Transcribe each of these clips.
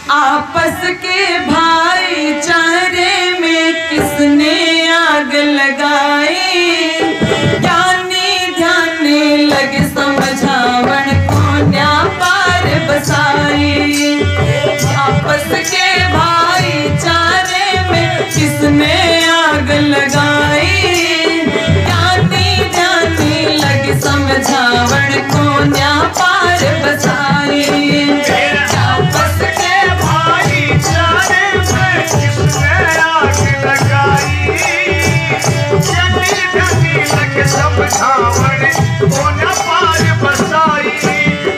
आपस के भाईचारे में किसने आग लगाई, ज्ञानी ध्यानी लगे समझावन कोन्या पार बसाई। आपस के भाईचारे में किसने आग लगाई, ज्ञानी ध्यानी लगे समझावन कोन्या पार बसाई। आपस के भाईचारे में किसने आग लगाई, ज्ञानी ध्यानी लगे समझावन कोन्या पार बसाई।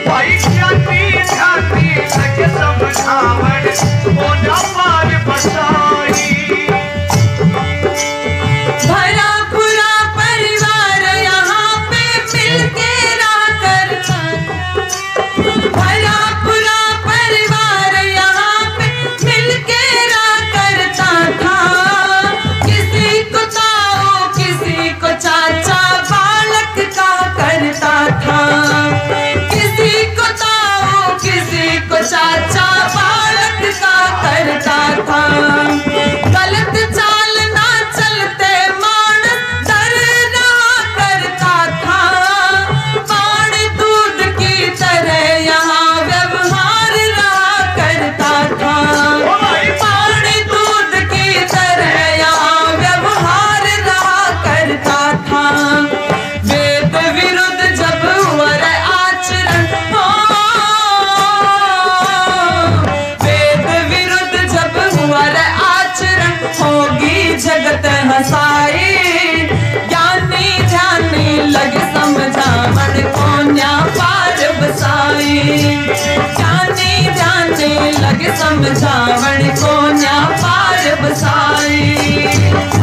भाई ज्ञानी ध्यानी लगे समझावन कोन्या पार बसाई। भरा पूरा परिवार यहाँ पे मिलके रहा करता, भरा पूरा परिवार यहाँ पे मिलके रहा करता था। किसी को ताऊ किसी को चाचा बालक का करता था, किसी को ताऊ किसी को चाचा बालक का करता था। गलत चाल ना चलते मानस डर रहा करता था, पानी दूध की तरह यहाँ व्यवहार रहा करता था, पानी दूध की तरह यहाँ व्यवहार रहा करता था। वेद विरुद्ध जब वर आचरण हो, वेद विरुद्ध जब वर आचरण होगी जगत हसाई। ज्ञानी ध्यानी लगे समझावन कोन्या पार बसाई, ज्ञानी ध्यानी लगे समझावन कोन्या पार बसाई।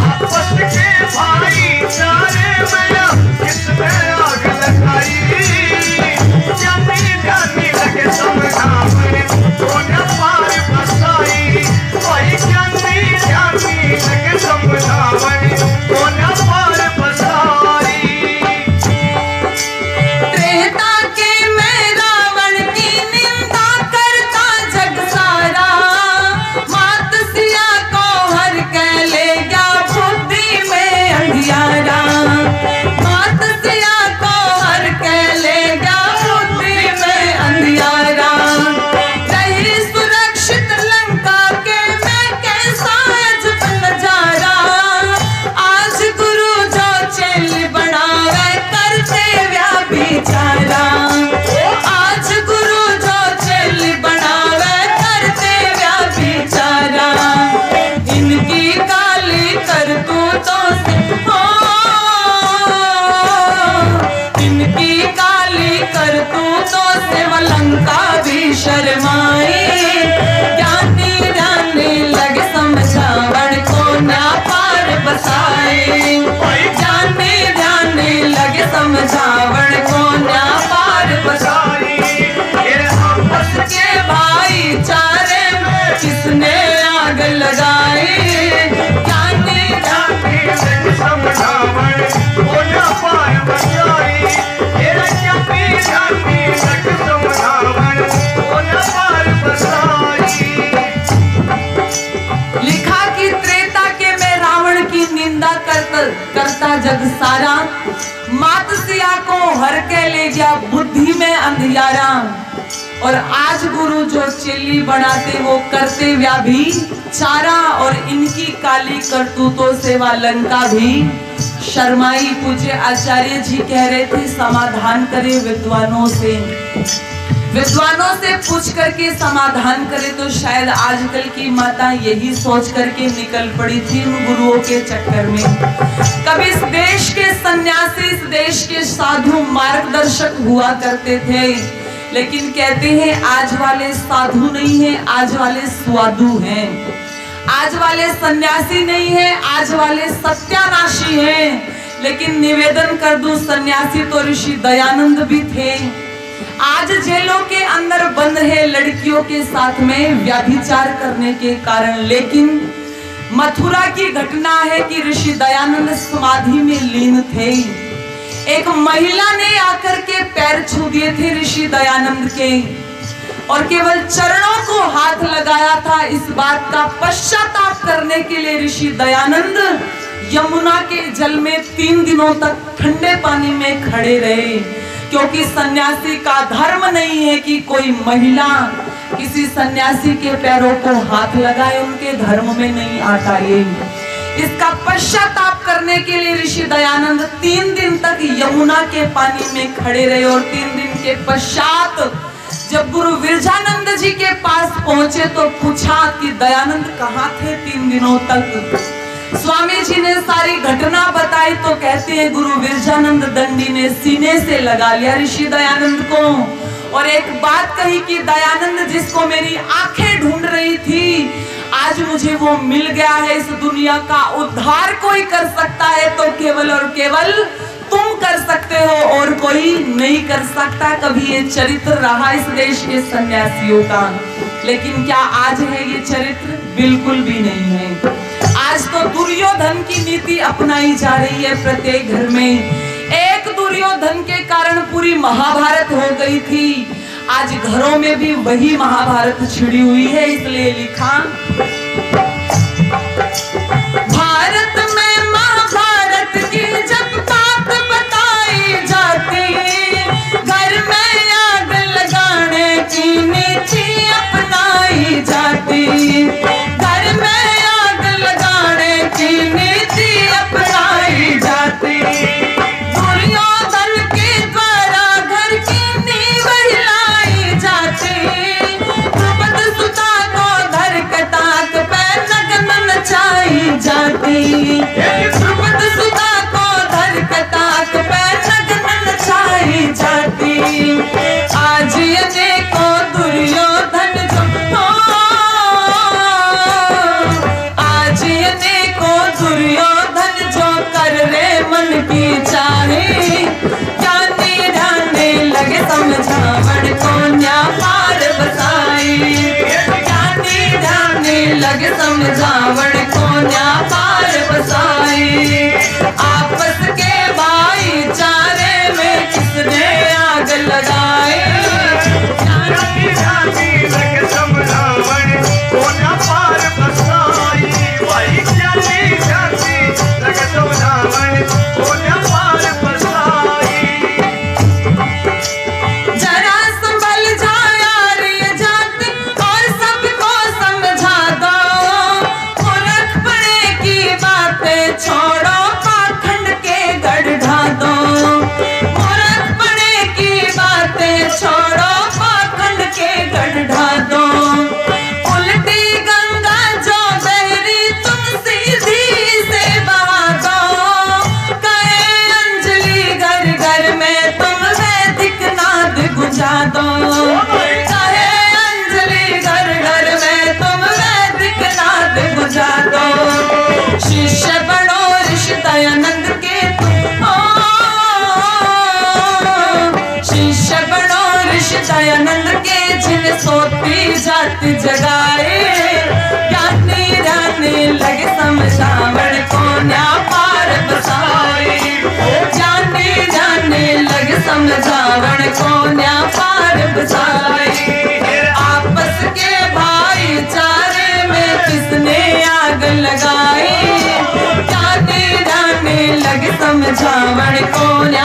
आपस के भाईचारे में किसने आग लगाई, ज्ञानी ध्यानी लगे समझावन कोन्या पार बसाई। वही ज्ञानी ध्यानी लगे समझावन कोन्या पार बसाई। त्रेता के मैं रावण की निंदा करता जग सारा, मात सिया को हर कह ले गया बुद्धि में अंधियारा, मात सिया को हर कह ले गया बुद्धि में अंधियारा। रही सुरक्षित लंका के मैं कैसा अजब नजारा, आज गुरु जो चेली बनावे करते व्याभिचारा, आज गुरु जो चेली बनावे करते व्याभिचारा। इनकी काली करतूतों से हो, इनकी काली करतूतों से वो लंका भी शर्माई। ज्ञानी ध्यानी लगे समझावन कोन्या पार बसाई, ज्ञानी ध्यानी लगे समझावन कोन्या पार बसाई। आपस के भाईचारे में किसने आग लगाई, ज्ञानी ध्यानी लगे समझावन कोन्या पार बसाई। ज्ञानी ध्यानी लगे समझावन कोन्या पार बसाई। लिखा कि त्रेता के में रावण की निंदा करता जग सारा, मात सिया को हर के ले गया बुद्धि में अंधियारा। और आज गुरु जो चेली बनाते वो करते व्याभिचारा, और इनकी काली करतूतों से वह लंका भी शर्माई। पूज्य आचार्य जी कह रहे थे समाधान करे विद्वानों से, विद्वानों से पूछ करके समाधान करे। तो शायद आजकल की माता यही सोच करके निकल पड़ी थी उन गुरुओं के चक्कर में। कभी इस देश के सन्यासी, इस देश के साधु मार्गदर्शक हुआ करते थे, लेकिन कहते हैं आज वाले साधु नहीं है, आज वाले स्वादु हैं। आज वाले सन्यासी नहीं है, आज वाले सत्यानाशी हैं। लेकिन निवेदन कर दूं, सन्यासी तो ऋषि दयानंद भी थे। आज जेलों के अंदर बंद है लड़कियों के साथ में व्यभिचार करने के कारण। लेकिन मथुरा की घटना है कि ऋषि दयानंद समाधि में लीन थे। एक महिला ने आकर के पैर छू दिए थे ऋषि दयानंद के, और केवल चरणों को हाथ लगाया इस बात का पश्चाताप करने के लिए ऋषि दयानंद यमुना के जल में 3 दिनों तक ठंडे पानी में खड़े रहे, क्योंकि सन्यासी का धर्म नहीं है कि कोई महिला किसी सन्यासी के पैरों को हाथ लगाए, उनके धर्म में नहीं आता ये। इसका पश्चाताप करने के लिए ऋषि दयानंद 3 दिन तक यमुना के पानी में खड़े रहे और 3 दिन के पश्चात जब गुरु विरजानंद जी के पास पहुंचे तो पूछा कि दयानंद कहाँ थे 3 दिनों तक। स्वामी जी ने सारी घटना बताई तो कहते हैं गुरु विरजानंद दंडी ने सीने से लगा लिया ऋषि दयानंद को और एक बात कही कि दयानंद, जिसको मेरी आंखें ढूंढ रही थी, आज मुझे वो मिल गया है। इस दुनिया का उद्धार कोई कर सकता है तो केवल और केवल तुम कर सकते हो और कोई नहीं कर सकता। कभी ये चरित्र रहा इस देश के सन्यासियों का, लेकिन क्या आज है ये चरित्र? बिल्कुल भी नहीं है। आज तो दुर्योधन की नीति अपनाई जा रही है प्रत्येक घर में। एक दुर्योधन के कारण पूरी महाभारत हो गई थी, आज घरों में भी वही महाभारत छिड़ी हुई है। इसलिए लिखा, भारत में महाभारत की जब बात बताई जाती, घर में आग लगाने की नीति अपनाई जाती, घर में आग लगाने की नीति अपनाई जाती। दुर्योधन के द्वारा घर की नींव हिलाई जाती, द्रुपद सुता को धर के ताक पे नग्न नचाई जाती, द्रुपद सुता को धर के ताक पे नग्न नचाई जाती। आज ये को दुर्योधन जो, आज ये को दुर्योधन जो कर रे मन की चाहे, जाने जाने लगे समझावण को न्या पार बसाई, जाने जाने लगे समझावण को न्या पार बसाई। आपस के भाईचारे में किसने आग लगाई, जाने जाने लगे समझावण को न्या पार बसाई, भाई जाने जाने लगे समझावण को न्या पार बसाई। जरा संभल जा यार ये जाति और सबको समझा दो, मूर्ख पड़े की बातें छोड़ो, पाखंड के गढ़ ढा दो, मूर्ख पड़े की बातें छोड़ो, पाखंड के गढ़ ढा दो। उल्टी गंगा जो बहरी तुम सीधी से बहा दो, कहे अंजलि घर घर में तुम वैदिक नाद गुंजा दो, कहे अंजलि घर घर में तुम वैदिक नाद गुंजा दो। शिष्य बनो ऋषि दयानंद के तुम, शिष्य बनो ऋषि दयानंद के, जिन्हें सोती जाति जगाए, ज्ञानी रहने लगे समझावण को न्या पार बसाए, ज्ञानी जाने लगे समझावण को न्या पार बसाए। आपस के भाईचारे में किसने आग लगाई, ज्ञानी जाने लगे समझावण को न्या